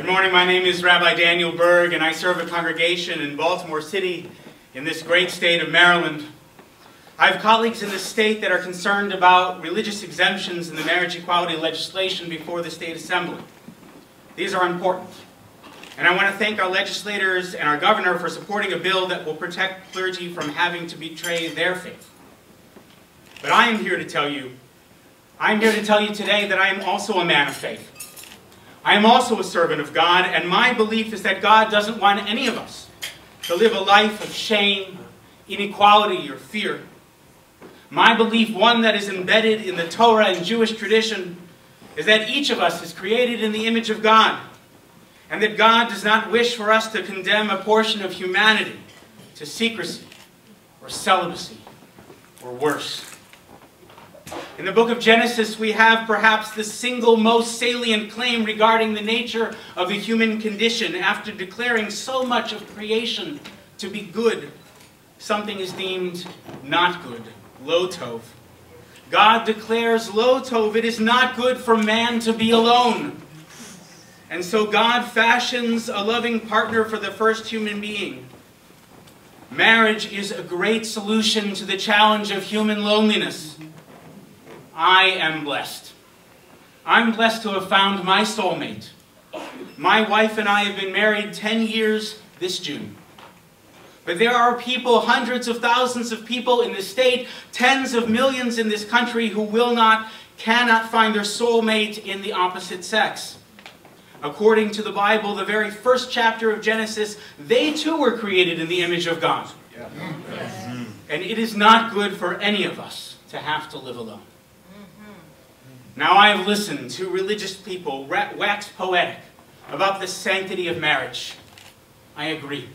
Good morning, my name is Rabbi Daniel Burg, and I serve a congregation in Baltimore City in this great state of Maryland. I have colleagues in this state that are concerned about religious exemptions in the marriage equality legislation before the State Assembly. These are important, and I want to thank our legislators and our governor for supporting a bill that will protect clergy from having to betray their faith. But I am here to tell you today that I am also a man of faith. I am also a servant of God, and my belief is that God doesn't want any of us to live a life of shame, inequality, or fear. My belief, one that is embedded in the Torah and Jewish tradition, is that each of us is created in the image of God, and that God does not wish for us to condemn a portion of humanity to secrecy, or celibacy, or worse. In the book of Genesis, we have perhaps the single most salient claim regarding the nature of the human condition. After declaring so much of creation to be good, something is deemed not good, lo tov. God declares, lo tov, it is not good for man to be alone. And so God fashions a loving partner for the first human being. Marriage is a great solution to the challenge of human loneliness. I am blessed. I'm blessed to have found my soulmate. My wife and I have been married 10 years this June. But there are people, hundreds of thousands of people in this state, tens of millions in this country who cannot find their soulmate in the opposite sex. According to the Bible, the very first chapter of Genesis, they too were created in the image of God. Yeah. And it is not good for any of us to have to live alone. Now, I have listened to religious people wax poetic about the sanctity of marriage. I agree.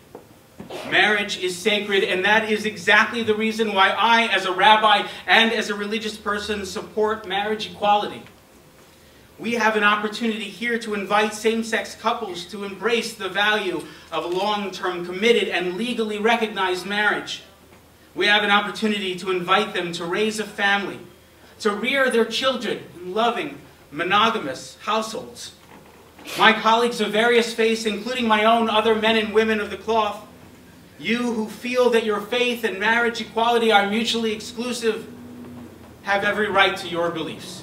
Marriage is sacred, and that is exactly the reason why I, as a rabbi and as a religious person, support marriage equality. We have an opportunity here to invite same-sex couples to embrace the value of long-term committed and legally recognized marriage. We have an opportunity to invite them to raise a family, to rear their children in loving, monogamous households. My colleagues of various faiths, including my own other men and women of the cloth, you who feel that your faith and marriage equality are mutually exclusive, have every right to your beliefs.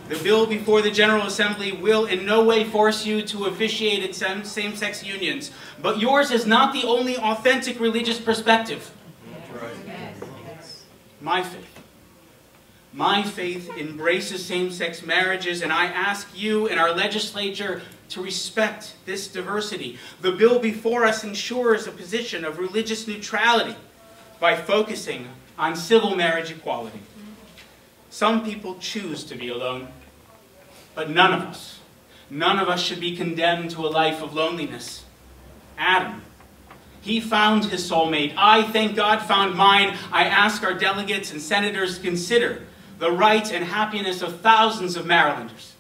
The bill before the General Assembly will in no way force you to officiate at same-sex unions, but yours is not the only authentic religious perspective. My faith embraces same-sex marriages, and I ask you and our legislature to respect this diversity. The bill before us ensures a position of religious neutrality by focusing on civil marriage equality. Some people choose to be alone, but none of us should be condemned to a life of loneliness. Adam, he found his soulmate. I, thank God, found mine. I ask our delegates and senators to consider the rights and happiness of thousands of Marylanders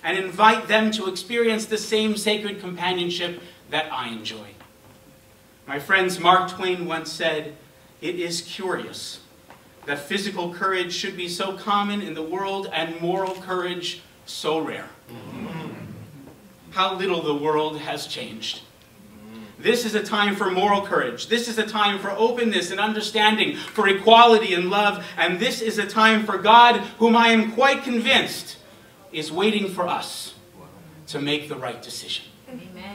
and invite them to experience the same sacred companionship that I enjoy. My friends, Mark Twain once said, "It is curious that physical courage should be so common in the world and moral courage so rare." How little the world has changed. This is a time for moral courage. This is a time for openness and understanding, for equality and love. And this is a time for God, whom I am quite convinced is waiting for us to make the right decision. Amen.